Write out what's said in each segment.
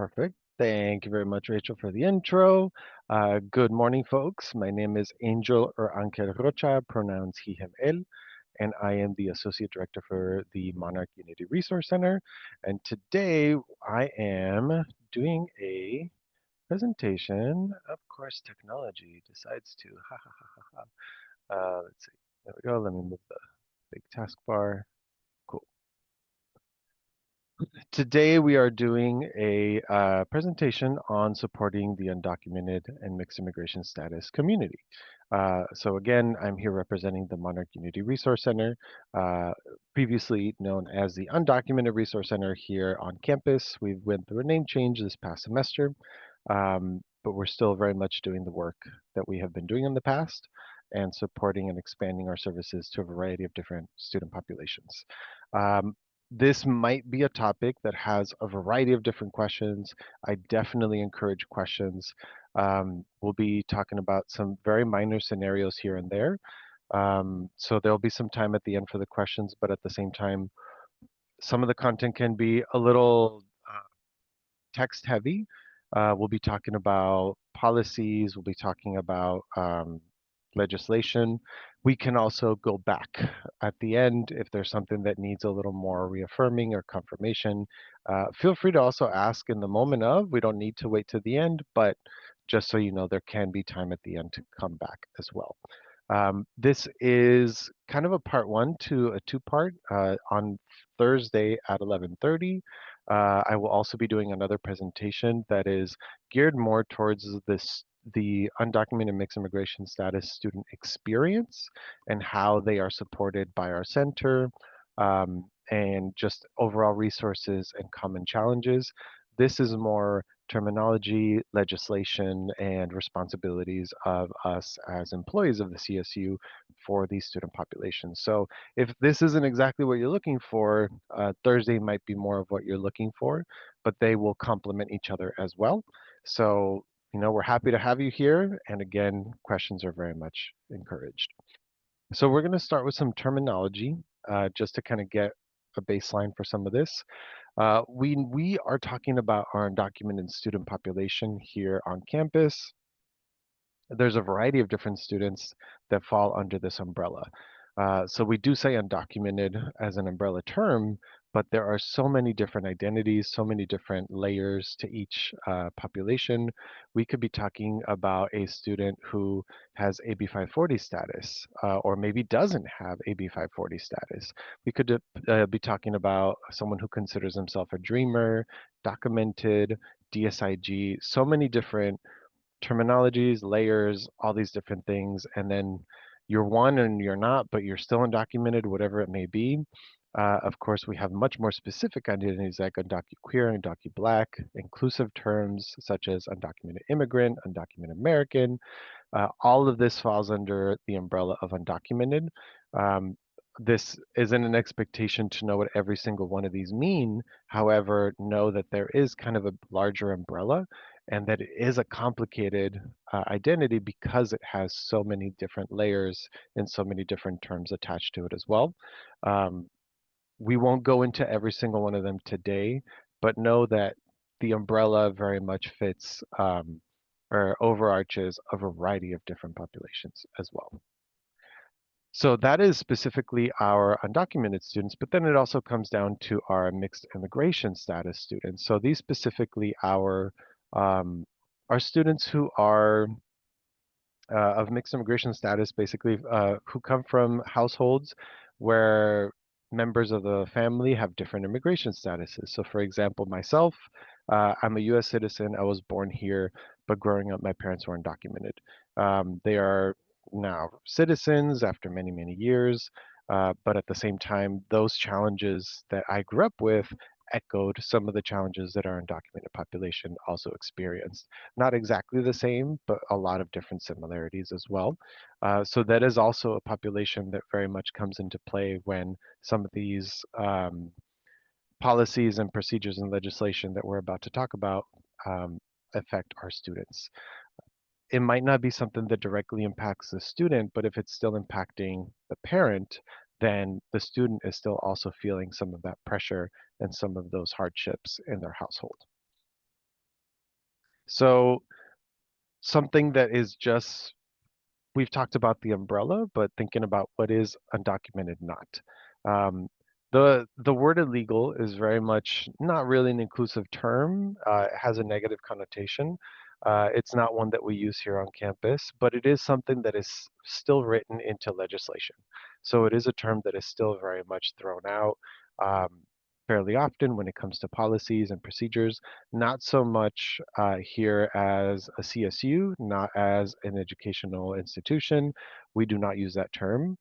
Perfect. Thank you very much, Rachel, for the intro. Good morning, folks. My name is Angel or Angel Rocha, pronouns he, him, él, and I am the Associate Director for the Monarch Unity Resource Center. And today I am doing a presentation. Of course, technology decides to. Ha ha ha ha ha. Let's see. There we go. Let me move the big taskbar. Cool. Today we are doing a presentation on supporting the undocumented and mixed immigration status community. So again, I'm here representing the Monarch Unity Resource Center, uh, previously known as the Undocumented Resource Center here on campus. We went through a name change this past semester, but we're still very much doing the work that we have been doing in the past and supporting and expanding our services to a variety of different student populations. Um, this might be a topic that has a variety of different questions. I definitely encourage questions. We'll be talking about some very minor scenarios here and there. So there'll be some time at the end for the questions, but at the same time, some of the content can be a little text heavy. We'll be talking about policies, we'll be talking about legislation. We can also go back at the end if there's something that needs a little more reaffirming or confirmation. Feel free to also ask in the moment of. We don't need to wait to the end, but just so you know, there can be time at the end to come back as well. This is kind of a part one to a two-part on Thursday at 11:30. I will also be doing another presentation that is geared more towards the undocumented mixed immigration status student experience and how they are supported by our center, and just overall resources and common challenges. This is more terminology, legislation, and responsibilities of us as employees of the CSU for these student populations. So if this isn't exactly what you're looking for, Thursday might be more of what you're looking for, but they will complement each other as well. So, we're happy to have you here. And again, questions are very much encouraged. So we're going to start with some terminology, just to kind of get a baseline for some of this. We are talking about our undocumented student population here on campus. There's a variety of different students that fall under this umbrella. So we do say undocumented as an umbrella term, but there are so many different identities, so many different layers to each population. We could be talking about a student who has AB 540 status, or maybe doesn't have AB 540 status. We could be talking about someone who considers himself a dreamer, documented, DSIG, so many different terminologies, layers, all these different things, and then you're one and you're not, but you're still undocumented, whatever it may be. Of course, we have much more specific identities like undocu-queer, undocu-black, inclusive terms such as undocumented immigrant, undocumented American. All of this falls under the umbrella of undocumented. Um, this isn't an expectation to know what every single one of these mean. However, know that there is kind of a larger umbrella and that it is a complicated identity because it has so many different layers and so many different terms attached to it as well. Um, we won't go into every single one of them today, but know that the umbrella very much fits or overarches a variety of different populations as well. So that is specifically our undocumented students, but then it also comes down to our mixed immigration status students. So these specifically um, our students who are of mixed immigration status, basically, who come from households where members of the family have different immigration statuses. So, for example, myself, I'm a U.S. citizen. I was born here, but growing up, my parents were undocumented. They are now citizens after many, many years. But at the same time, those challenges that I grew up with echoed some of the challenges that our undocumented population also experienced. Not exactly the same, but a lot of different similarities as well. So that is also a population that very much comes into play when some of these policies and procedures and legislation that we're about to talk about um, affect our students. It might not be something that directly impacts the student, but if it's still impacting the parent, then the student is still also feeling some of that pressure and some of those hardships in their household. So something that is just we've talked about the umbrella, but thinking about what is undocumented not. Um, the word illegal is very much not really an inclusive term. It has a negative connotation. It's not one that we use here on campus, but it is something that is still written into legislation. So it is a term that is still very much thrown out fairly often when it comes to policies and procedures. Not so much here as a CSU, not as an educational institution. We do not use that term,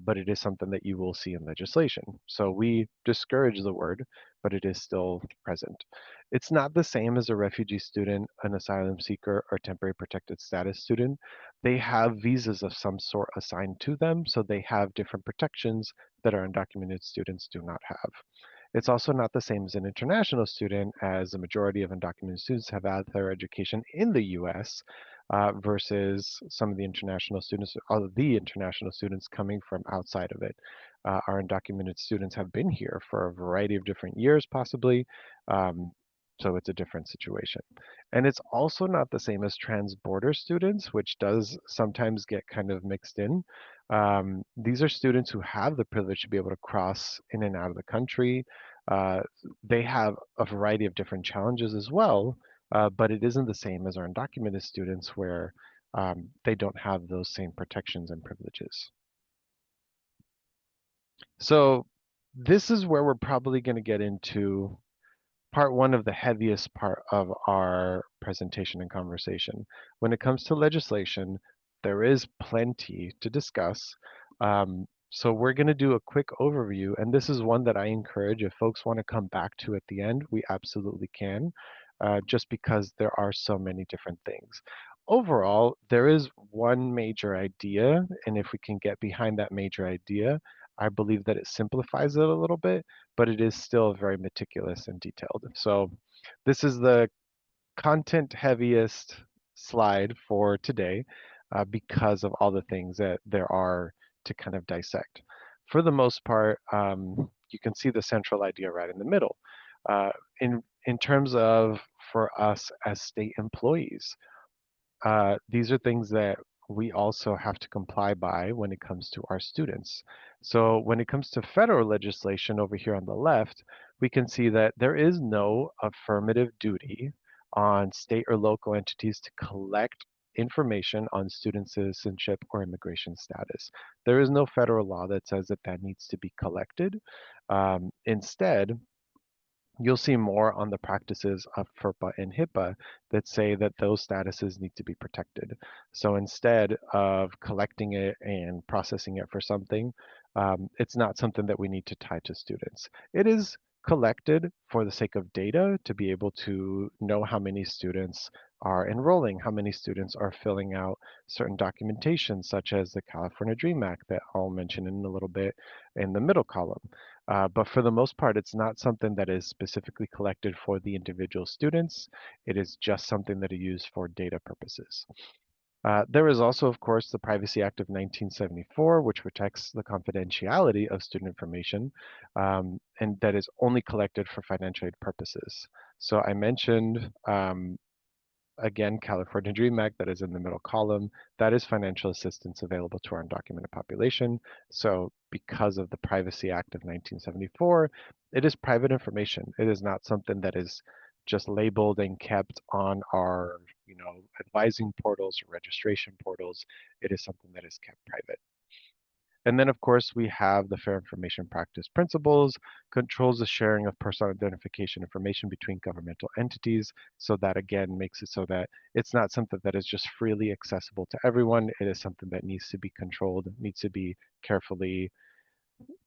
but it is something that you will see in legislation. So we discourage the word, but it is still present. It's not the same as a refugee student, an asylum seeker, or temporary protected status student. They have visas of some sort assigned to them, so they have different protections that our undocumented students do not have. It's also not the same as an international student, as the majority of undocumented students have had their education in the US versus some of the international students, all of the international students coming from outside of it. Our undocumented students have been here for a variety of different years, possibly. Um, so it's a different situation. And it's also not the same as trans-border students, which does sometimes get kind of mixed in. These are students who have the privilege to be able to cross in and out of the country. uh, they have a variety of different challenges as well, but it isn't the same as our undocumented students where they don't have those same protections and privileges. So this is where we're probably going to get into part one of the heaviest part of our presentation and conversation. When it comes to legislation, there is plenty to discuss. So we're going to do a quick overview, and this is one that I encourage if folks want to come back to at the end, we absolutely can, just because there are so many different things. Overall, there is one major idea, and if we can get behind that major idea, I believe that it simplifies it a little bit, but it is still very meticulous and detailed. So this is the content heaviest slide for today because of all the things that there are to kind of dissect. For the most part, you can see the central idea right in the middle. Uh, in terms of for us as state employees, these are things that we also have to comply by when it comes to our students. So when it comes to federal legislation over here on the left, we can see that there is no affirmative duty on state or local entities to collect information on student citizenship or immigration status. There is no federal law that says that that needs to be collected. Instead, you'll see more on the practices of FERPA and HIPAA that say that those statuses need to be protected. So instead of collecting it and processing it for something, it's not something that we need to tie to students. It is collected for the sake of data to be able to know how many students are enrolling, how many students are filling out certain documentation, such as the California Dream Act that I'll mention in a little bit in the middle column. But for the most part, it's not something that is specifically collected for the individual students. It is just something that is used for data purposes. There is also, of course, the Privacy Act of 1974, which protects the confidentiality of student information, and that is only collected for financial aid purposes. So I mentioned again, California Dream Act, that is in the middle column, that is financial assistance available to our undocumented population. So because of the Privacy Act of 1974, it is private information. It is not something that is just labeled and kept on our, advising portals or registration portals. It is something that is kept private. And then, of course, we have the Fair Information Practice Principles, controls the sharing of personal identification information between governmental entities. So that, again, makes it so that it's not something that is just freely accessible to everyone. It is something that needs to be controlled, needs to be carefully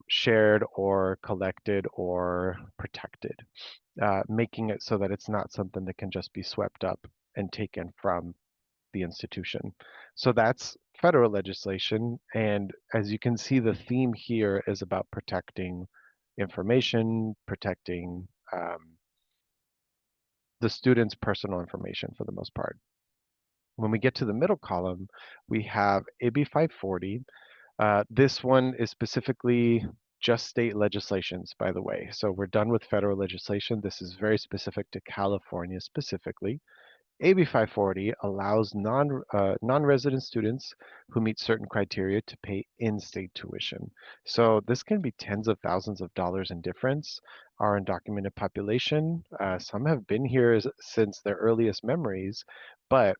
shared or collected or protected, making it so that it's not something that can just be swept up and taken from the institution. So that's federal legislation. And as you can see, the theme here is about protecting information, protecting the student's personal information for the most part. When we get to the middle column, we have AB 540. This one is specifically just state legislations, by the way. So we're done with federal legislation. This is very specific to California specifically. AB 540 allows non-resident students who meet certain criteria to pay in-state tuition. So this can be tens of thousands of dollars in difference. Our undocumented population, some have been here since their earliest memories, but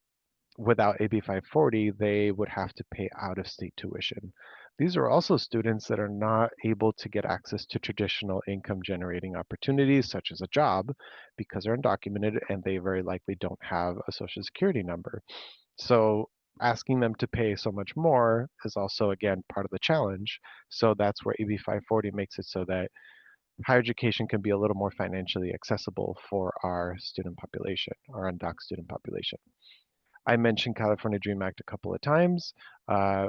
without AB 540, they would have to pay out-of-state tuition. These are also students that are not able to get access to traditional income generating opportunities, such as a job, because they're undocumented and they very likely don't have a social security number. So asking them to pay so much more is also, again, part of the challenge. So that's where AB 540 makes it so that higher education can be a little more financially accessible for our student population, our undoc student population. I mentioned California Dream Act a couple of times. Uh,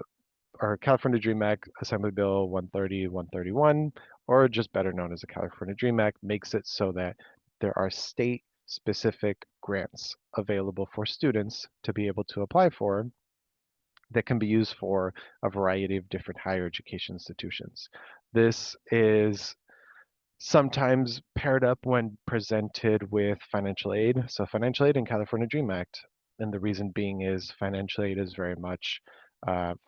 our California Dream Act, Assembly Bill 130, 131, or just better known as the California Dream Act, makes it so that there are state specific grants available for students to be able to apply for that can be used for a variety of different higher education institutions. This is sometimes paired up when presented with financial aid. So financial aid and California Dream Act. And the reason being is financial aid is very much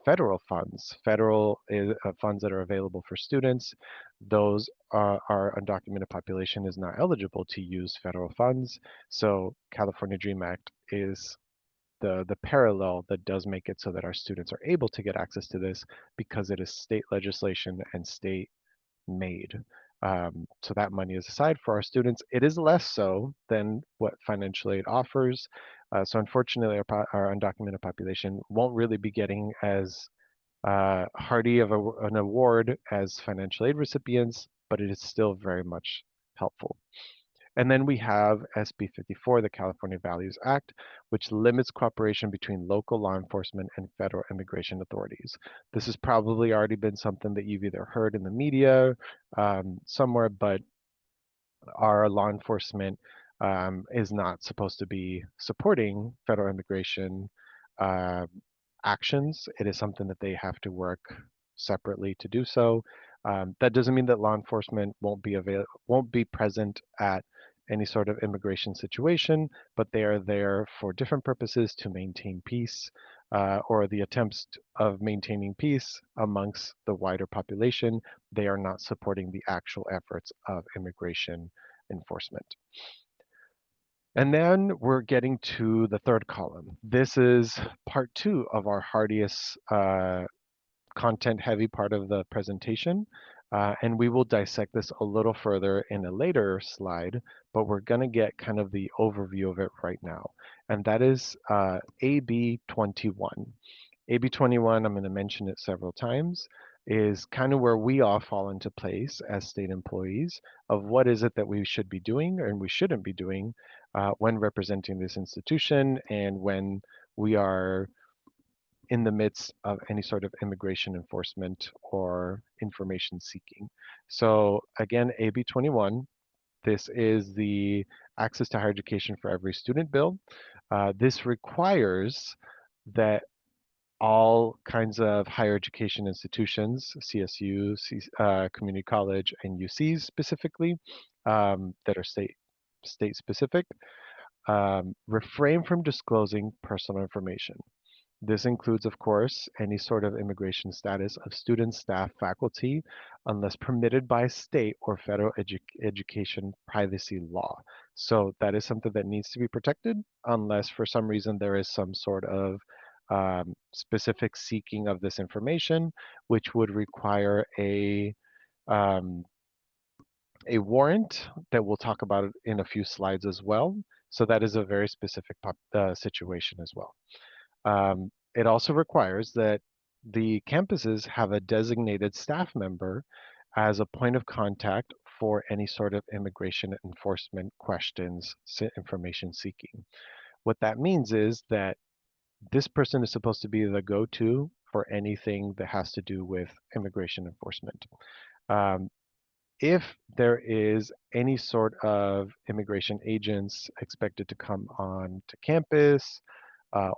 federal funds, funds that are available for students. Those our undocumented population is not eligible to use federal funds. So California Dream Act is the parallel that does make it so that our students are able to get access to this because it is state legislation and state made. So that money is aside for our students. It is less so than what financial aid offers. So unfortunately, our undocumented population won't really be getting as hearty of an award as financial aid recipients, but it is still very much helpful. And then we have SB 54, the California Values Act, which limits cooperation between local law enforcement and federal immigration authorities. This has probably already been something that you've either heard in the media somewhere, but our law enforcement is not supposed to be supporting federal immigration uh, actions. It is something that they have to work separately to do so. That doesn't mean that law enforcement won't be present at any sort of immigration situation, but they are there for different purposes to maintain peace or the attempts of maintaining peace amongst the wider population. They are not supporting the actual efforts of immigration enforcement. And then we're getting to the third column. This is part two of our hardiest content heavy part of the presentation. And we will dissect this a little further in a later slide, but we're going to get kind of the overview of it right now. And that is AB 21. AB 21, I'm going to mention it several times, is kind of where we all fall into place as state employees of what is it that we should be doing and we shouldn't be doing when representing this institution and when we are in the midst of any sort of immigration enforcement or information seeking. So again, AB 21, this is the Access to Higher Education for Every Student bill. This requires that all kinds of higher education institutions, CSU, community college, and UCs specifically, that are state specific, refrain from disclosing personal information. This includes, of course, any sort of immigration status of students, staff, faculty, unless permitted by state or federal education privacy law. So that is something that needs to be protected unless for some reason there is some sort of specific seeking of this information, which would require um, a warrant that we'll talk about in a few slides as well. So that is a very specific situation as well. It also requires that the campuses have a designated staff member as a point of contact for any sort of immigration enforcement questions, information seeking. What that means is that this person is supposed to be the go-to for anything that has to do with immigration enforcement. Um, if there is any sort of immigration agents expected to come on to campus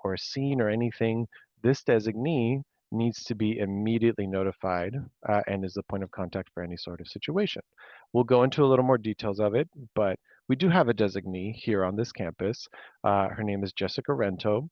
or seen or anything, this designee needs to be immediately notified and is the point of contact for any sort of situation. We'll go into a little more details of it, but We do have a designee here on this campus. Her name is Jessica Rento.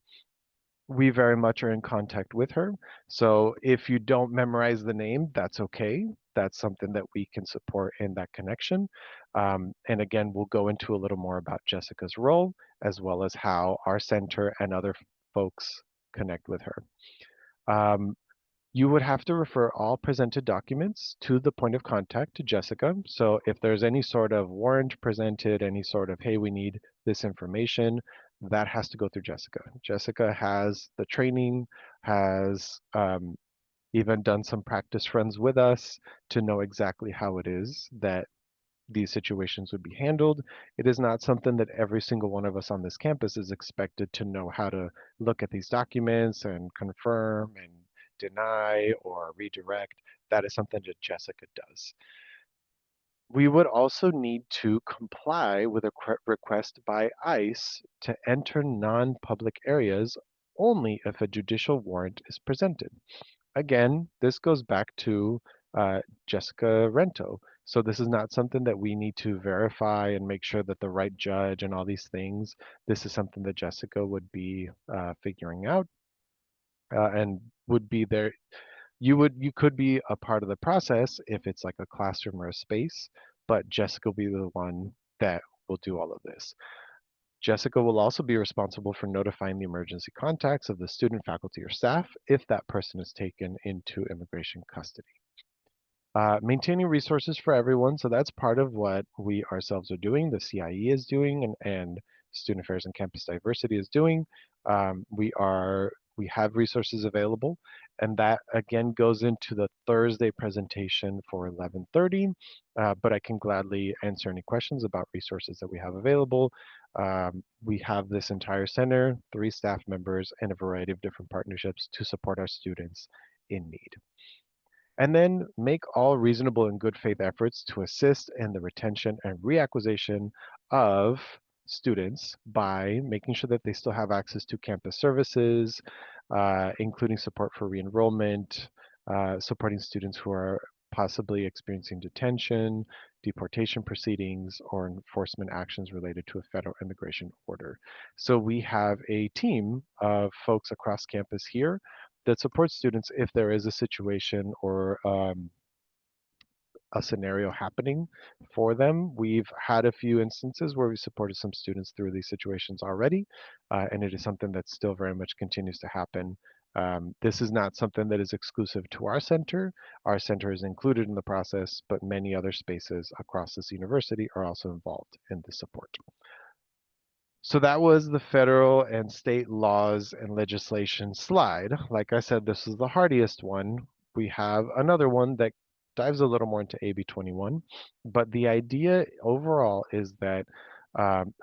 We very much are in contact with her. So if you don't memorize the name, that's okay. That's something that we can support in that connection. And again, we'll go into a little more about Jessica's role, as well as how our center and other folks connect with her. Um, you would have to refer all presented documents to the point of contact, to Jessica. So if there's any sort of warrant presented, any sort of, hey, we need this information, that has to go through Jessica. Jessica has the training, has even done some practice runs with us to know exactly how it is that these situations would be handled. It is not something that every single one of us on this campus is expected to know how to look at these documents and confirm and deny or redirect. That is something that Jessica does. We would also need to comply with a request by ICE to enter non-public areas only if a judicial warrant is presented. Again, this goes back to Jessica Rento. So this is not something that we need to verify and make sure that the right judge and all these things. This is something that Jessica would be figuring out and would be there. You could be a part of the process if it's like a classroom or a space, but Jessica will be the one that will do all of this. Jessica will also be responsible for notifying the emergency contacts of the student, faculty, or staff if that person is taken into immigration custody. Maintaining resources for everyone. So that's part of what we ourselves are doing, the CIE is doing, and Student Affairs and Campus Diversity is doing. We have resources available, and that again goes into the Thursday presentation for 11:30. But I can gladly answer any questions about resources that we have available. We have this entire center, 3 staff members, and a variety of different partnerships to support our students in need. And then make all reasonable and good faith efforts to assist in the retention and reacquisition of students by making sure that they still have access to campus services, including support for re-enrollment, supporting students who are possibly experiencing detention, deportation proceedings, or enforcement actions related to a federal immigration order. So we have a team of folks across campus here that supports students if there is a situation or a scenario happening for them. We've had a few instances where we supported some students through these situations already, and it is something that still very much continues to happen. This is not something that is exclusive to our center. Our center is included in the process, but many other spaces across this university are also involved in the support. So that was the federal and state laws and legislation slide. Like I said, this is the hardiest one. We have another one that dives a little more into AB 21, but the idea overall is that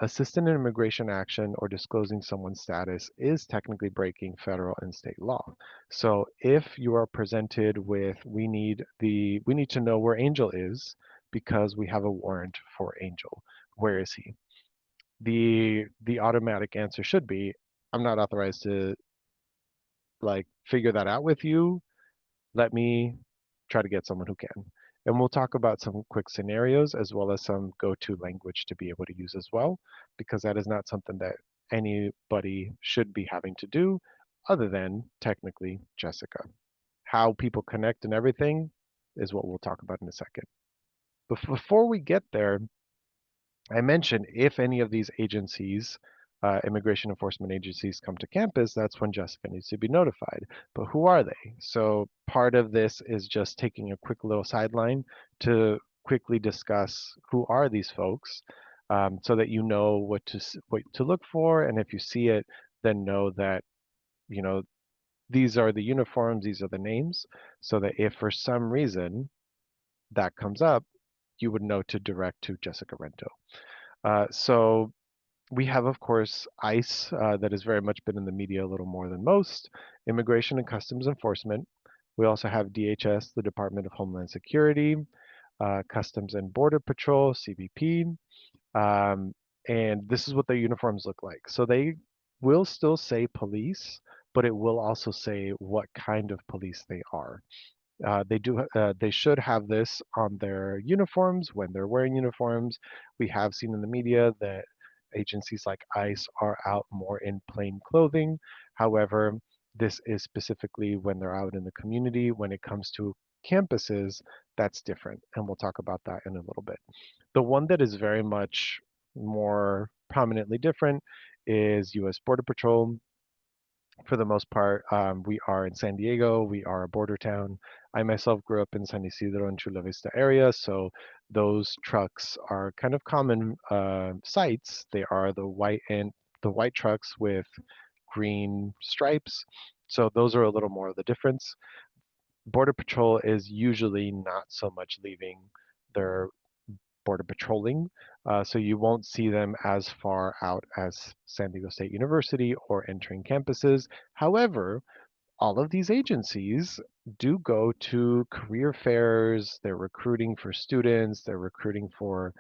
assisting in immigration action or disclosing someone's status is technically breaking federal and state law. So if you are presented with, we need to know where Angel is because we have a warrant for Angel. Where is he? The automatic answer should be, I'm not authorized to like figure that out with you. Let me try to get someone who can. And we'll talk about some quick scenarios as well as some go-to language to be able to use as well, because that is not something that anybody should be having to do other than technically Jessica. How people connect and everything is what we'll talk about in a second. But before we get there, I mentioned if any of these agencies, immigration enforcement agencies, come to campus, that's when Jessica needs to be notified. But who are they? So part of this is just taking a quick little sideline to quickly discuss who are these folks, so that you know what to look for, and if you see it, then know that you know these are the uniforms, these are the names, so that if for some reason that comes up, you would know to direct to Jessica Rento. So we have, of course, ICE that has very much been in the media a little more than most, Immigration and Customs Enforcement. We also have DHS, the Department of Homeland Security, Customs and Border Patrol, CBP, um, and this is what their uniforms look like. So they will still say police, but it will also say what kind of police they are. They should have this on their uniforms when they're wearing uniforms. We have seen in the media that agencies like ICE are out more in plain clothing. However, this is specifically when they're out in the community. When it comes to campuses, that's different, and we'll talk about that in a little bit. The one that is very much more prominently different is U.S. Border Patrol. For the most part, we are in San Diego. We are a border town. I myself grew up in San Isidro and Chula Vista area, so those trucks are kind of common sights. They are the white trucks with green stripes. So those are a little more of the difference. Border Patrol is usually not so much leaving their border patrolling, so you won't see them as far out as San Diego State University or entering campuses. However, all of these agencies do go to career fairs. They're recruiting for students, they're recruiting for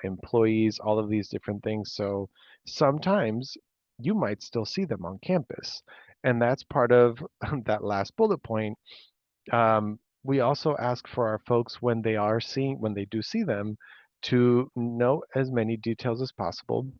employees, all of these different things. So sometimes you might still see them on campus. And that's part of that last bullet point. We also ask for our folks when they do see them, to know as many details as possible,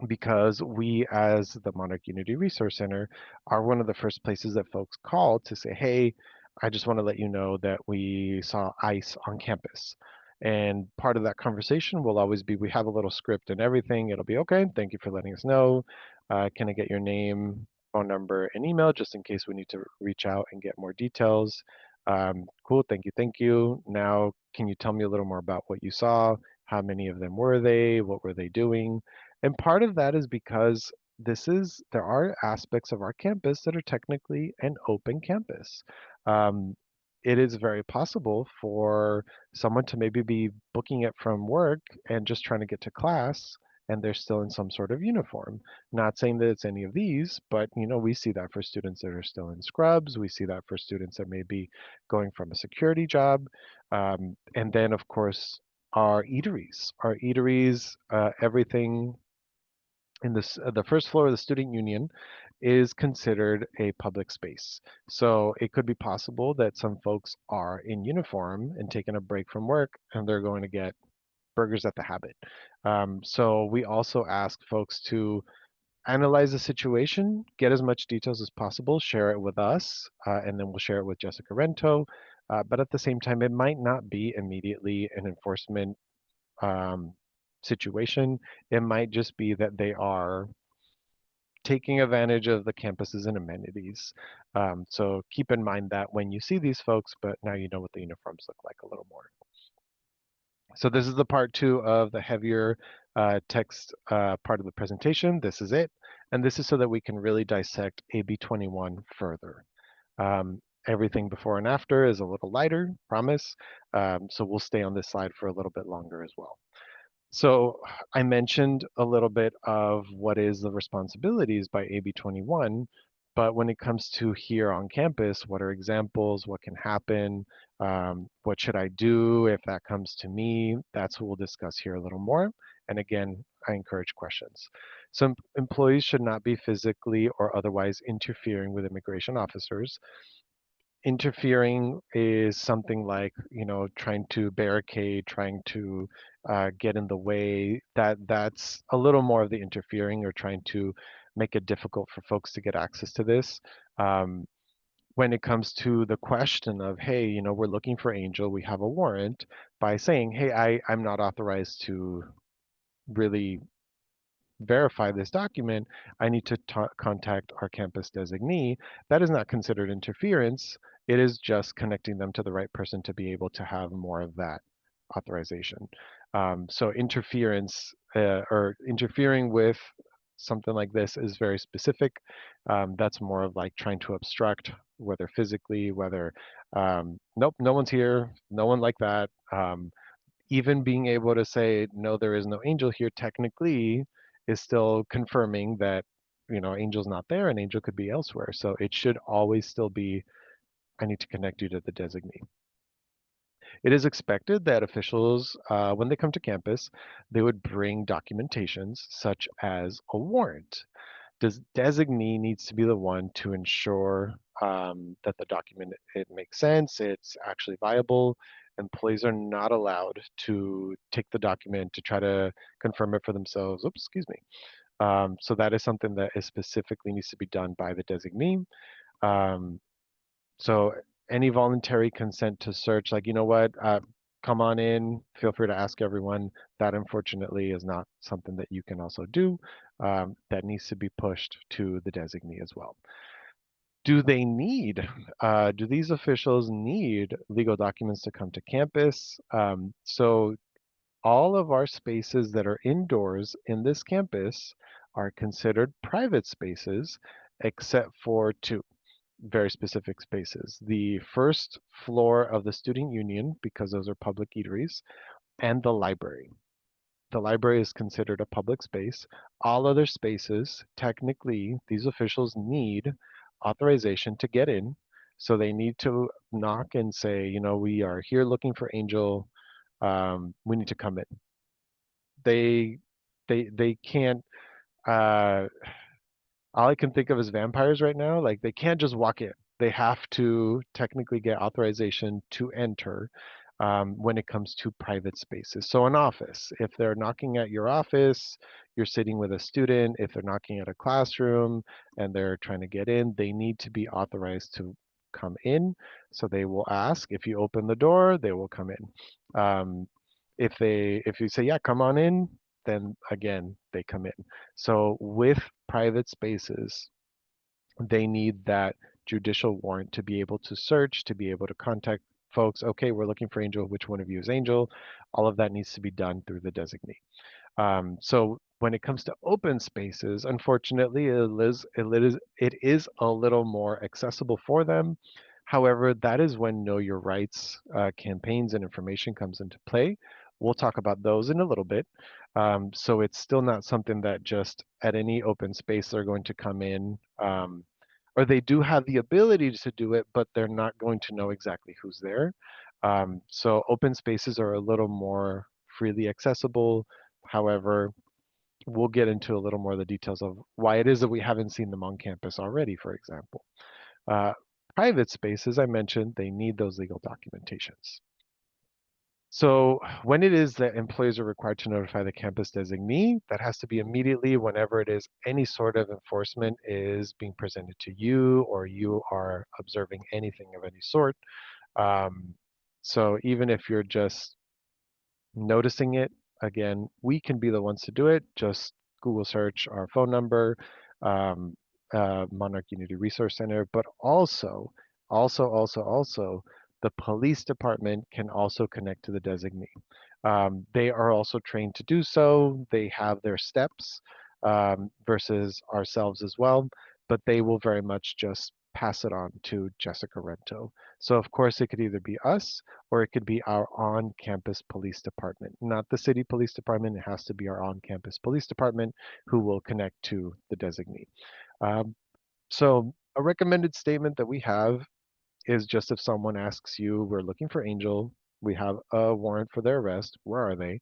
because we, as the Monarch Unity Resource Center, are one of the first places that folks call to say, hey, I just want to let you know that we saw ICE on campus. And part of that conversation will always be, we have a little script and everything. It'll be, okay, thank you for letting us know. Can I get your name, phone number, and email just in case we need to reach out and get more details? Cool, thank you, thank you. Now, can you tell me a little more about what you saw? How many of them were they? What were they doing? And part of that is because there are aspects of our campus that are technically an open campus. Um, it is very possible for someone to maybe be booking it from work and just trying to get to class, and they're still in some sort of uniform. Not saying that it's any of these, but we see that for students that are still in scrubs. We see that for students that may be going from a security job. And then, of course, our eateries, everything in the first floor of the student union is considered a public space. So it could be possible that some folks are in uniform and taking a break from work, and they're going to get burgers at the Habit. So we also ask folks to analyze the situation, get as much details as possible, share it with us, and then we'll share it with Jessica Rento. But at the same time, it might not be immediately an enforcement um, situation. It might just be that they are taking advantage of the campuses and amenities. So keep in mind that when you see these folks, but now you know what the uniforms look like a little more. So this is the part two of the heavier text part of the presentation. This is it. And this is so that we can really dissect AB 21 further. Everything before and after is a little lighter, promise. So we'll stay on this slide for a little bit longer as well. So I mentioned a little bit of what is the responsibilities by AB 21, but when it comes to here on campus, what are examples? What can happen? What should I do if that comes to me? That's what we'll discuss here a little more. And again, I encourage questions. So employees should not be physically or otherwise interfering with immigration officers. Interfering is something like, trying to barricade, trying to get in the way. That's a little more of the interfering, or trying to make it difficult for folks to get access to this. Um, when it comes to the question of, hey, we're looking for Angel, we have a warrant, by saying, hey, I'm not authorized to really verify this document, I need to contact our campus designee. That is not considered interference. It is just connecting them to the right person to be able to have more of that authorization. So interference or interfering with something like this is very specific. That's more of like trying to obstruct, whether physically, whether, nope, no one's here, no one like that. Even being able to say, no, there is no Angel here, technically is still confirming that, Angel's not there and Angel could be elsewhere. So it should always still be, I need to connect you to the designee. It is expected that officials, when they come to campus, they would bring documentations such as a warrant. Does designee needs to be the one to ensure that the document it makes sense, it's actually viable. Employees are not allowed to take the document to try to confirm it for themselves. Oops, excuse me. So that is something that is specifically needs to be done by the designee. Um, so any voluntary consent to search, like, you know what, come on in, feel free to ask everyone. That unfortunately is not something that you can also do. That needs to be pushed to the designee as well. Do they need, do these officials need legal documents to come to campus? So all of our spaces that are indoors in this campus are considered private spaces, except for two very specific spaces. The first floor of the student union, because those are public eateries, and the library. The library is considered a public space. All other spaces, technically, these officials need authorization to get in. So they need to knock and say, you know, we are here looking for Angel. We need to come in. They they can't uh all I can think of is vampires right now. Like they can't just walk in. They have to technically get authorization to enter when it comes to private spaces. So an office, if they're knocking at your office, you're sitting with a student. If they're knocking at a classroom and they're trying to get in, they need to be authorized to come in. So they will ask. If you open the door, they will come in. If you say, yeah, come on in, then again, they come in. So with private spaces, they need that judicial warrant to be able to search, to be able to contact folks. Okay, we're looking for Angel. Which one of you is Angel? All of that needs to be done through the designee. So when it comes to open spaces, unfortunately, it is a little more accessible for them. However, that is when Know Your Rights campaigns and information comes into play. We'll talk about those in a little bit. So it's still not something that just at any open space they're going to come in, or they do have the ability to do it, but they're not going to know exactly who's there. So open spaces are a little more freely accessible. However, we'll get into a little more of the details of why it is that we haven't seen them on campus already, for example. Uh, Private spaces, I mentioned, they need those legal documentations. So when it is that employees are required to notify the campus designee, that has to be immediately whenever it is any sort of enforcement is being presented to you or you are observing anything of any sort. Um, so even if you're just noticing it, again, we can be the ones to do it. Just Google search our phone number, um, Monarch Unity Resource Center, but also, the police department can also connect to the designee. They are also trained to do so. They have their steps versus ourselves as well, but they will very much just pass it on to Jessica Rento. So of course it could either be us or it could be our on-campus police department. Not the city police department, it has to be our on-campus police department who will connect to the designee. Um, so a recommended statement that we have is just if someone asks you, we're looking for Angel, we have a warrant for their arrest, where are they?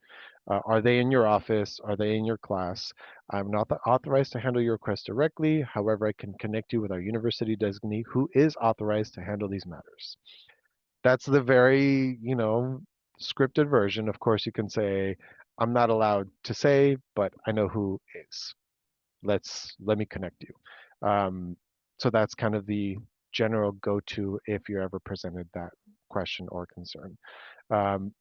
Are they in your office? Are they in your class? I'm not authorized to handle your request directly. However, I can connect you with our university designee who is authorized to handle these matters. That's the very, scripted version. Of course, you can say, I'm not allowed to say, but I know who is. Let me connect you. So that's kind of the general go-to if you're ever presented that question or concern.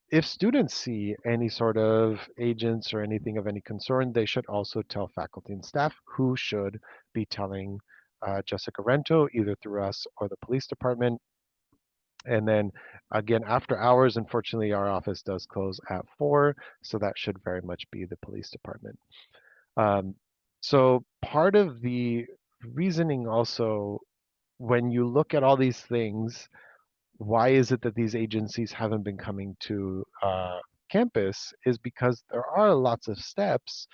If students see any sort of agents or anything of any concern, they should also tell faculty and staff who should be telling Jessica Rento, either through us or the police department. And then again, after hours, unfortunately, our office does close at 4, so that should very much be the police department. Um, so part of the reasoning also, when you look at all these things, why is it that these agencies haven't been coming to campus is because there are lots of steps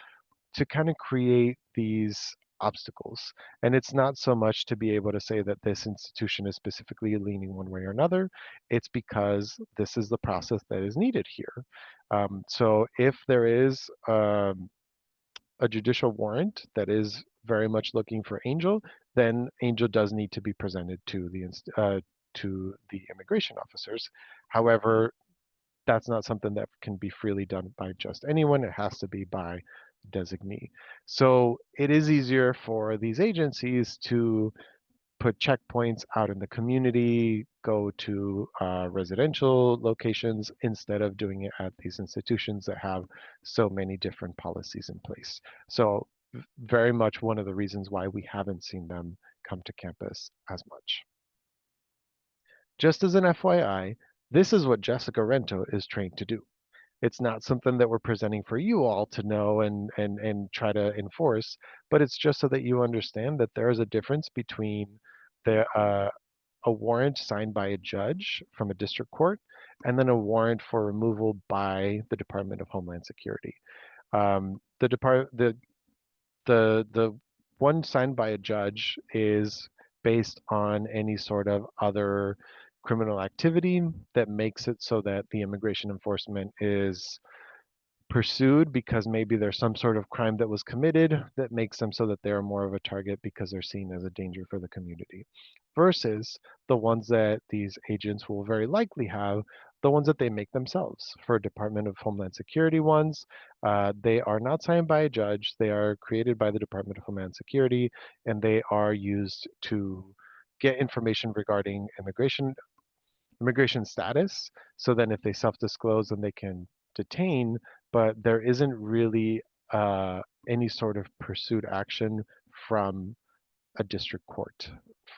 to kind of create these obstacles. And it's not so much to be able to say that this institution is specifically leaning one way or another. It's because this is the process that is needed here. So if there is a judicial warrant that is very much looking for Angel, then Angel does need to be presented to the immigration officers. However, that's not something that can be freely done by just anyone. It has to be by designee. So it is easier for these agencies to put checkpoints out in the community, go to residential locations instead of doing it at these institutions that have so many different policies in place. So very much one of the reasons why we haven't seen them come to campus as much. Just as an FYI, this is what Jessica Rento is trained to do. It's not something that we're presenting for you all to know and try to enforce, but it's just so that you understand that there is a difference between the a warrant signed by a judge from a district court and then a warrant for removal by the Department of Homeland Security. The depart the one signed by a judge is based on any sort of other criminal activity that makes it so that the immigration enforcement is pursued because maybe there's some sort of crime that was committed that makes them so that they're more of a target because they're seen as a danger for the community versus the ones that these agents will very likely have, the ones that they make themselves. For Department of Homeland Security ones, they are not signed by a judge, they are created by the Department of Homeland Security, and they are used to get information regarding immigration status. So then if they self-disclose, then they can detain, but there isn't really any sort of pursued action from a district court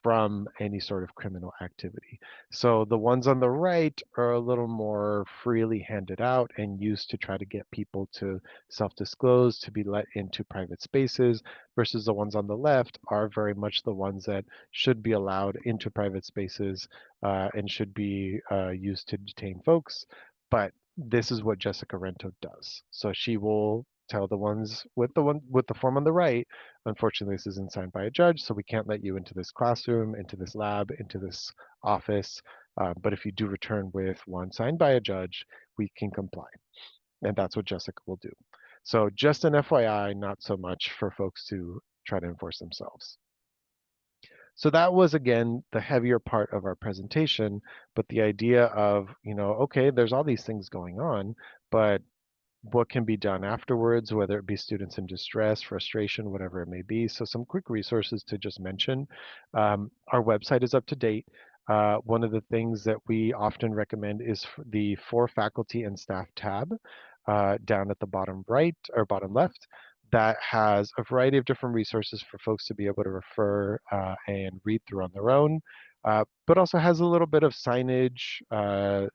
from any sort of criminal activity. So the ones on the right are a little more freely handed out and used to try to get people to self-disclose, to be let into private spaces, versus the ones on the left are very much the ones that should be allowed into private spaces and should be used to detain folks. But this is what Jessica Rento does. So she will tell the ones with the form on the right, unfortunately, this isn't signed by a judge, so we can't let you into this classroom, into this lab, into this office. But if you do return with one signed by a judge, we can comply. And that's what Jessica will do. So just an FYI, not so much for folks to try to enforce themselves. So that was, again, the heavier part of our presentation, but the idea of, okay, there's all these things going on, but what can be done afterwards, whether it be students in distress, frustration, whatever it may be. So some quick resources to just mention. Our website is up to date. One of the things that we often recommend is the For Faculty and Staff tab down at the bottom right or bottom left. That has a variety of different resources for folks to be able to refer and read through on their own. But also has a little bit of signage,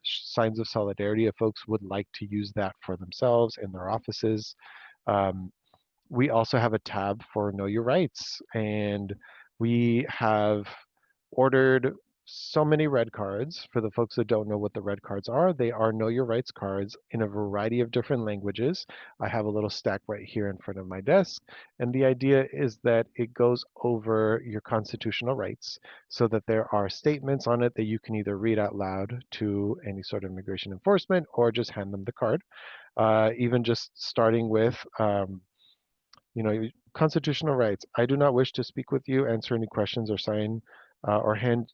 signs of solidarity if folks would like to use that for themselves in their offices. Um, we also have a tab for Know Your Rights, and we have ordered so many red cards. For the folks that don't know what the red cards are, they are Know Your Rights cards in a variety of different languages. I have a little stack right here in front of my desk, and the idea is that it goes over your constitutional rights so that there are statements on it that you can either read out loud to any sort of immigration enforcement or just hand them the card. Even just starting with constitutional rights. I do not wish to speak with you, answer any questions, or sign or hand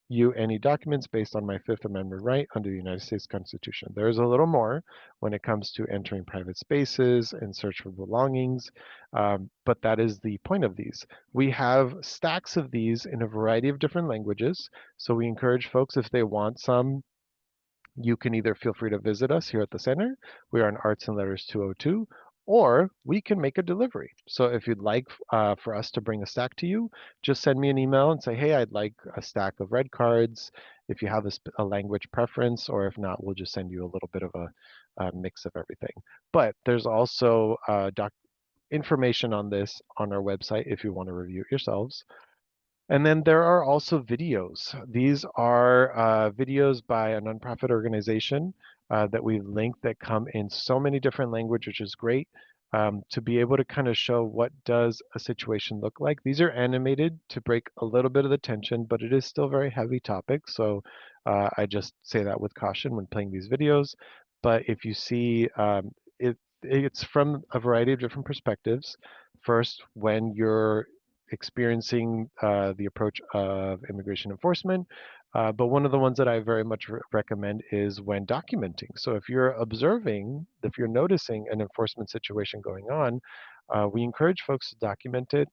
you any documents based on my Fifth Amendment right under the United States Constitution. There is a little more when it comes to entering private spaces and search for belongings, but that is the point of these. We have stacks of these in a variety of different languages, so we encourage folks if they want some, you can either feel free to visit us here at the center. We are in Arts and Letters 202, or we can make a delivery. So if you'd like for us to bring a stack to you, just send me an email and say, hey, I'd like a stack of red cards. If you have a language preference, or if not, we'll just send you a little bit of a mix of everything. But there's also information on this on our website if you want to review it yourselves. And then there are also videos. These are videos by a nonprofit organization that we've linked that come in so many different languages, which is great to be able to kind of show what does a situation look like. These are animated to break a little bit of the tension, but it is still a very heavy topic. So I just say that with caution when playing these videos. But if you see, it's from a variety of different perspectives. First, when you're experiencing the approach of immigration enforcement. But one of the ones that I very much recommend is when documenting. So if you're observing, if you're noticing an enforcement situation going on, we encourage folks to document it.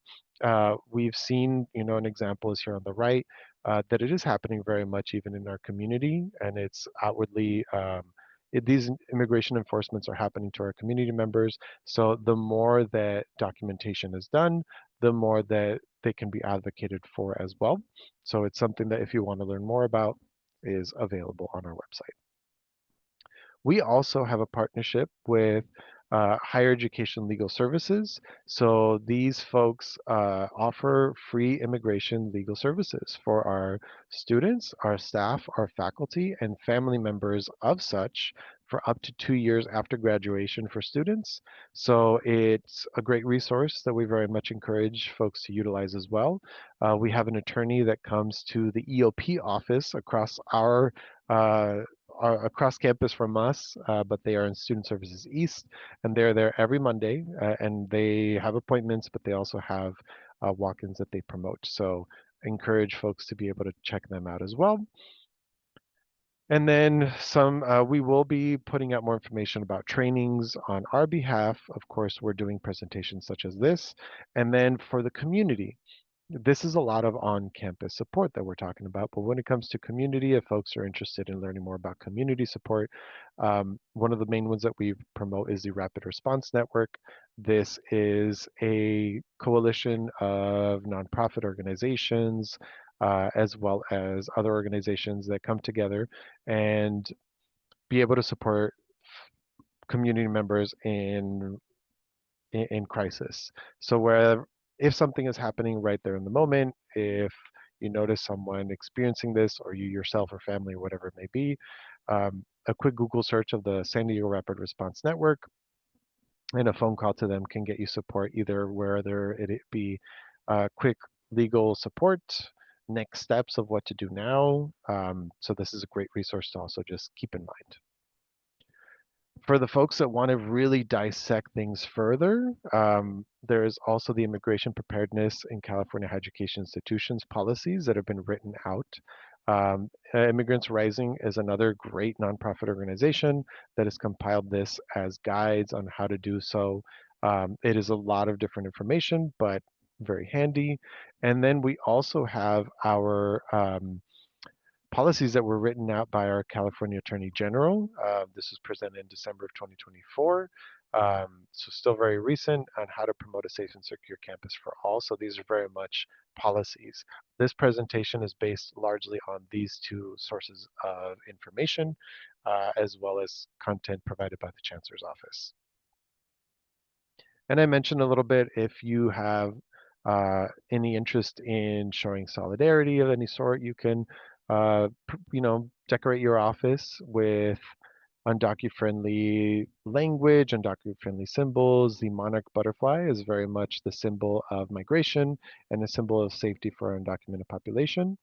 We've seen, an example is here on the right, that it is happening very much even in our community, and it's outwardly. These immigration enforcements are happening to our community members. So the more that documentation is done, the more that they can be advocated for as well. So it's something that if you want to learn more about is available on our website. We also have a partnership with Higher Education Legal Services. So these folks offer free immigration legal services for our students, our staff, our faculty, and family members of such for up to 2 years after graduation for students. So it's a great resource that we very much encourage folks to utilize as well. We have an attorney that comes to the EOP office uh, across campus from us, but they are in Student Services East, and they're there every Monday, and they have appointments, but they also have walk-ins that they promote. So encourage folks to be able to check them out as well. And then we will be putting out more information about trainings on our behalf. Of course, we're doing presentations such as this. And then for the community, this is a lot of on-campus support that we're talking about, but when it comes to community, if folks are interested in learning more about community support, one of the main ones that we promote is the Rapid Response Network. This is a coalition of nonprofit organizations, as well as other organizations that come together and be able to support community members in crisis. So where if something is happening right there in the moment, if you notice someone experiencing this, or you yourself or family or whatever it may be, a quick Google search of the San Diego Rapid Response Network and a phone call to them can get you support either whether it be quick legal support, next steps of what to do now. So this is a great resource to also just keep in mind. For the folks that want to really dissect things further, there's also the Immigration Preparedness in California Higher Education Institutions policies that have been written out. Immigrants Rising is another great nonprofit organization that has compiled this as guides on how to do so. It is a lot of different information, but very handy. And then we also have our policies that were written out by our California Attorney General. This was presented in December of 2024. So still very recent on how to promote a safe and secure campus for all. So these are very much policies. This presentation is based largely on these two sources of information, as well as content provided by the Chancellor's Office. And I mentioned a little bit, if you have any interest in showing solidarity of any sort, you can, decorate your office with undocu-friendly language, undocu-friendly symbols. The monarch butterfly is very much the symbol of migration and a symbol of safety for our undocumented population.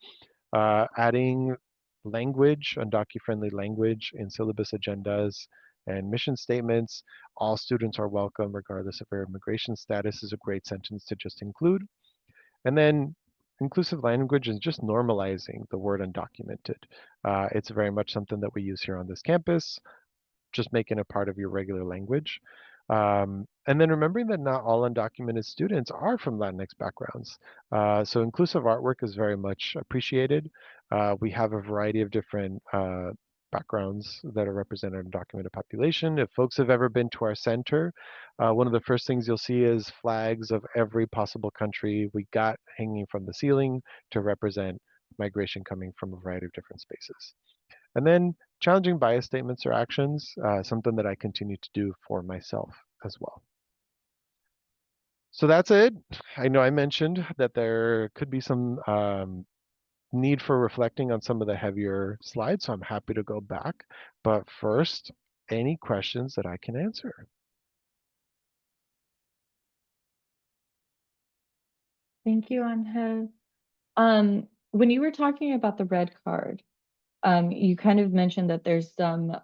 Adding language, undocu-friendly language in syllabus agendas and mission statements. All students are welcome regardless of their immigration status is a great sentence to just include. And then inclusive language is just normalizing the word undocumented. It's very much something that we use here on this campus, just making it part of your regular language. And then remembering that not all undocumented students are from Latinx backgrounds. So inclusive artwork is very much appreciated. We have a variety of different backgrounds that are represented in undocumented population. If folks have ever been to our center, one of the first things you'll see is flags of every possible country we got hanging from the ceiling to represent migration coming from a variety of different spaces. And then challenging bias statements or actions, something that I continue to do for myself as well. So that's it. I know I mentioned that there could be some need for reflecting on some of the heavier slides, so I'm happy to go back. But first, any questions that I can answer? Thank you, Angel. When you were talking about the red card, you kind of mentioned that there's some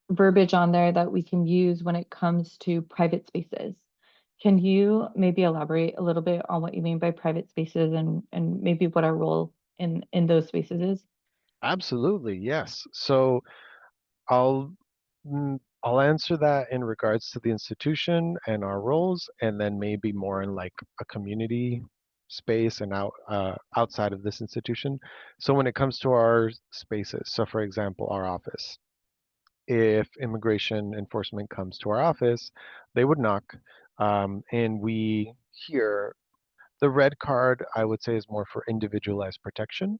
verbiage on there that we can use when it comes to private spaces. Can you maybe elaborate a little bit on what you mean by private spaces and maybe what our role in those spaces is? Absolutely, yes. So I'll I'll answer that in regards to the institution and our roles, and then maybe more in like a community space and outside of this institution. So when it comes to our spaces, so for example, our office, if immigration enforcement comes to our office, they would knock, and we hear the red card. I would say is more for individualized protection.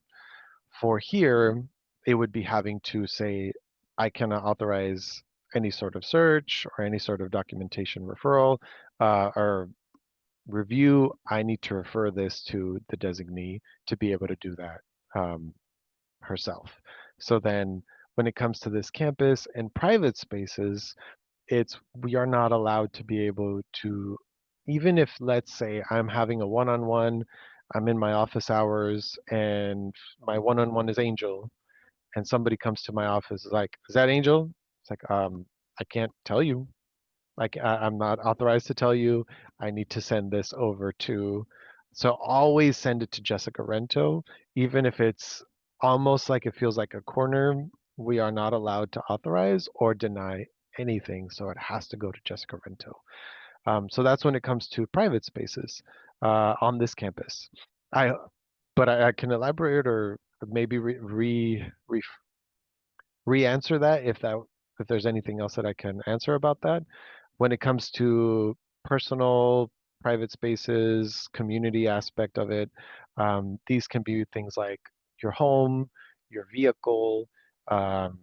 For here, it would be having to say, I cannot authorize any sort of search or any sort of documentation referral or review. I need to refer this to the designee to be able to do that um, herself. So then when it comes to this campus and private spaces, it's we are not allowed to be able to, even if let's say I'm having a one-on-one, I'm in my office hours and my one-on-one is Angel, and somebody comes to my office is like, is that Angel? It's like, I can't tell you. Like, I'm not authorized to tell you. I need to send this over to, so always send it to Jessica Rento, even if it's almost like it feels like a corner. We are not allowed to authorize or deny anything, so it has to go to Jessica Rento. So that's when it comes to private spaces on this campus. I, but I can elaborate or maybe re-answer that if there's anything else that I can answer about that. When it comes to personal private spaces, community aspect of it, these can be things like your home, your vehicle. Um,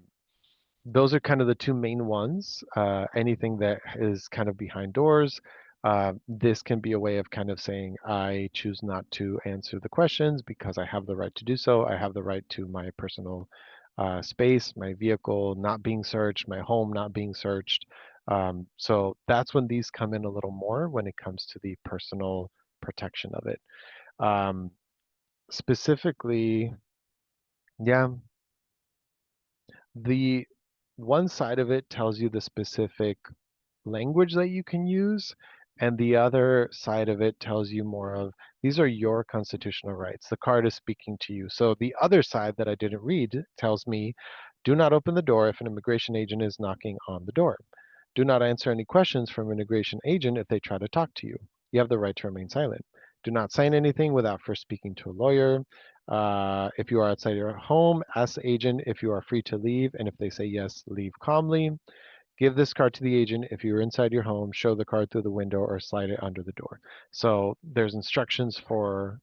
those are kind of the two main ones. Anything that is kind of behind doors, this can be a way of kind of saying, I choose not to answer the questions because I have the right to do so. I have the right to my personal space, my vehicle not being searched, my home not being searched. So that's when these come in a little more when it comes to the personal protection of it. Um, specifically, yeah, the one side of it tells you the specific language that you can use, and the other side of it tells you more of these are your constitutional rights. The card is speaking to you. So the other side that I didn't read tells me do not open the door if an immigration agent is knocking on the door. Do not answer any questions from an immigration agent if they try to talk to you. You have the right to remain silent. Do not sign anything without first speaking to a lawyer. If you are outside your home, ask the agent if you are free to leave, and if they say yes, leave calmly. Give this card to the agent. If you're inside your home, show the card through the window or slide it under the door. So there's instructions for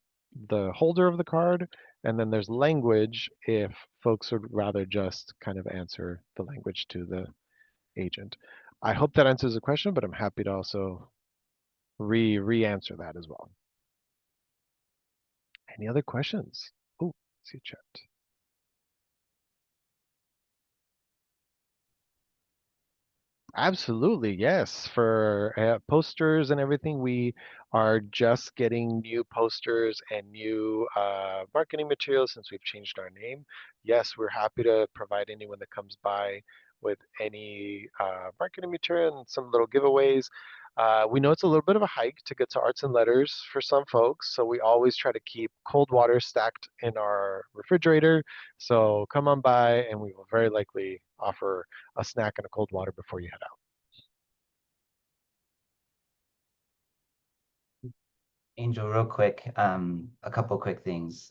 the holder of the card, and then there's language if folks would rather just kind of answer the language to the agent. I hope that answers the question, but I'm happy to also re-answer that as well. Any other questions? Oh, see a chat. Absolutely, yes. For posters and everything, we are just getting new posters and new marketing materials since we've changed our name. Yes, we're happy to provide anyone that comes by with any marketing material and some little giveaways. We know it's a little bit of a hike to get to arts and letters for some folks, so we always try to keep cold water stacked in our refrigerator. So come on by, and we will very likely offer a snack and a cold water before you head out. Angel, real quick, a couple quick things.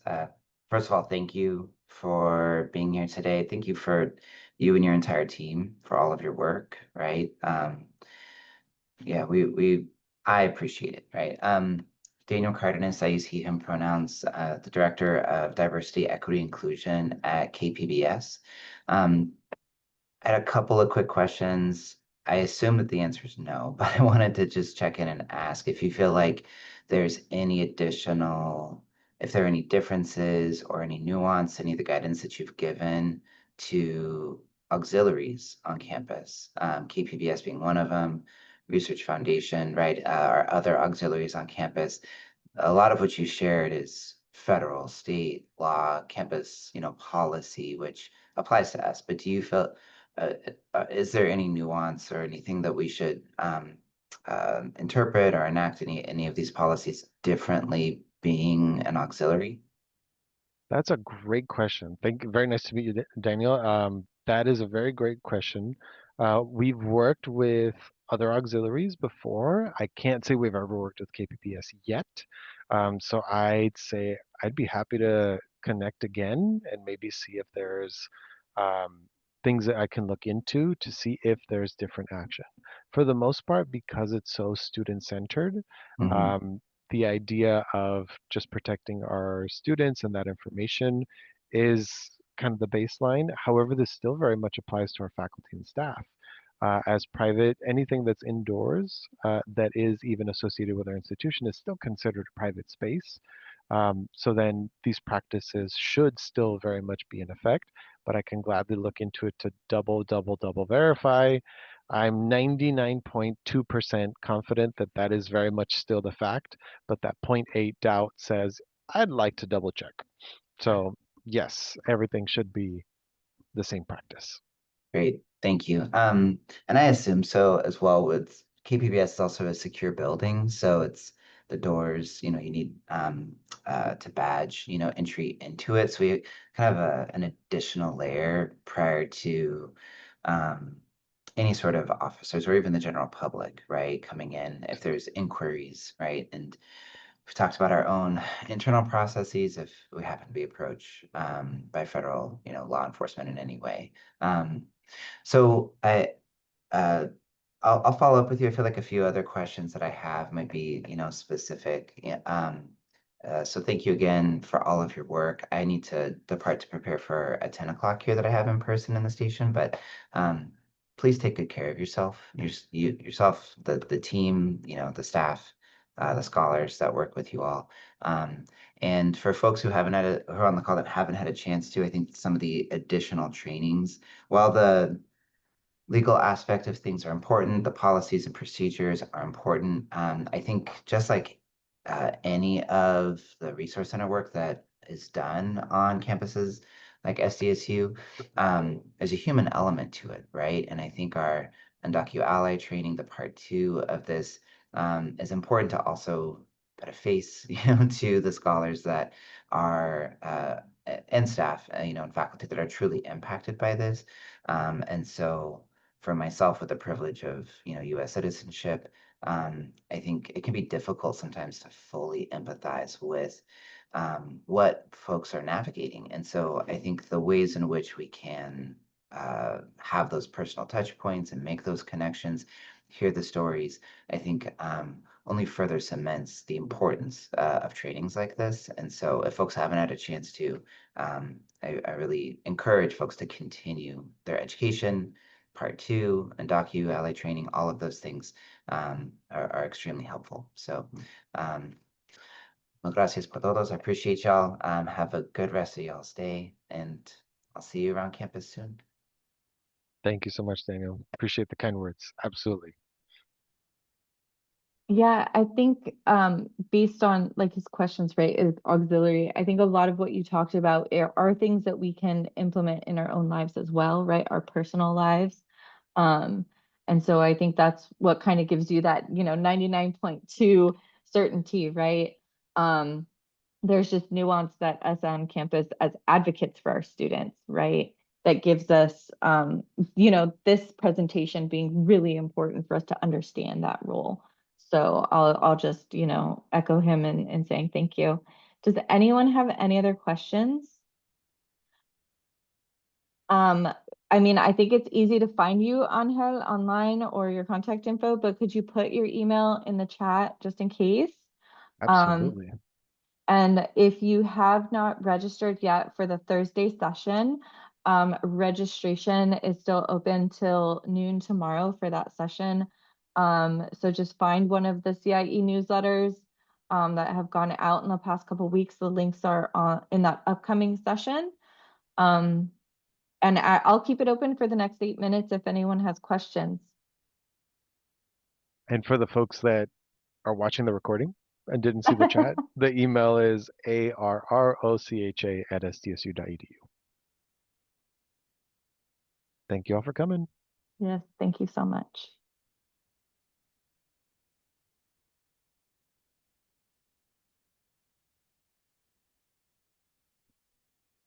First of all, thank you for being here today. Thank you for you and your entire team for all of your work, right? Yeah, I appreciate it, right? Daniel Cardenas, I use he, him pronouns, the Director of Diversity, Equity, Inclusion at KPBS. I had a couple of quick questions. I assume that the answer is no, but I wanted to just check in and ask if you feel like there's any additional, if there are any differences or any nuance, any of the guidance that you've given to auxiliaries on campus, KPBS being one of them, Research Foundation, right, or other auxiliaries on campus. A lot of what you shared is federal, state law, campus, policy, which applies to us. But do you feel is there any nuance or anything that we should interpret or enact any of these policies differently being an auxiliary? That's a great question. Thank you. Very nice to meet you, Daniel. That is a very great question. We've worked with other auxiliaries before. I can't say we've ever worked with KPPS yet. So I'd say I'd be happy to connect again and maybe see if there's um, things that I can look into to see if there's different action. For the most part, because it's so student-centered, Hmm. um, the idea of just protecting our students and that information is kind of the baseline. However, this still very much applies to our faculty and staff. As private, anything that's indoors that is even associated with our institution is still considered a private space. So then these practices should still very much be in effect, but I can gladly look into it to double verify. I'm 99.2% confident that that is very much still the fact, but that zero point 0.8 doubt says I'd like to double check. So yes, everything should be the same practice. Great, thank you. And I assume so as well with KPBS is also a secure building, so it's the doors, you need to badge, entry into it. So we kind of an additional layer prior to um, any sort of officers or even the general public, right, coming in if there's inquiries, right? And we've talked about our own internal processes if we happen to be approached by federal, law enforcement in any way. So uh, I'll follow up with you. I feel like a few other questions that I have might be, specific. Yeah, so thank you again for all of your work. I need to depart to prepare for a 10 o'clock here that I have in person in the station, but um, please take good care of yourself, yourself, the team, the staff, the scholars that work with you all. Um, and for folks who who are on the call that haven't had a chance to, I think some of the additional trainings, while the legal aspect of things are important. The policies and procedures are important. I think just like any of the resource center work that is done on campuses like SDSU, there's a human element to it, right? And I think our Undocu Ally training, the part two of this, is important to also put a face, to the scholars that are and staff, and faculty that are truly impacted by this. And so for myself with the privilege of U.S. citizenship, I think it can be difficult sometimes to fully empathize with what folks are navigating. And so I think the ways in which we can have those personal touch points and make those connections, hear the stories, I think only further cements the importance of trainings like this. And so if folks haven't had a chance to, I really encourage folks to continue their education, part two, and docu ally training, all of those things are extremely helpful. So, well, gracias por todos. I appreciate y'all. Have a good rest of y'all's day, and I'll see you around campus soon. Thank you so much, Daniel. Appreciate the kind words. Absolutely. Yeah, I think based on like his questions, right, is auxiliary. I think a lot of what you talked about are things that we can implement in our own lives as well, right? Our personal lives. Um, and so I think that's what kind of gives you that, 99.2 certainty, right? Um, there's just nuance that us on campus as advocates for our students, right? That gives us, this presentation being really important for us to understand that role. So I'll just, echo him in saying thank you. Does anyone have any other questions? Um, I mean, I think it's easy to find you, Angel, online or your contact info, but could you put your email in the chat just in case? Um, Absolutely. and if you have not registered yet for the Thursday session, registration is still open till noon tomorrow for that session. So just find one of the CIE newsletters that have gone out in the past couple of weeks. The links are in that upcoming session. Um, and I'll keep it open for the next 8 minutes if anyone has questions. And for the folks that are watching the recording and didn't see the chat, the email is arrocha@sdsu.edu. Thank you all for coming. Yes, thank you so much.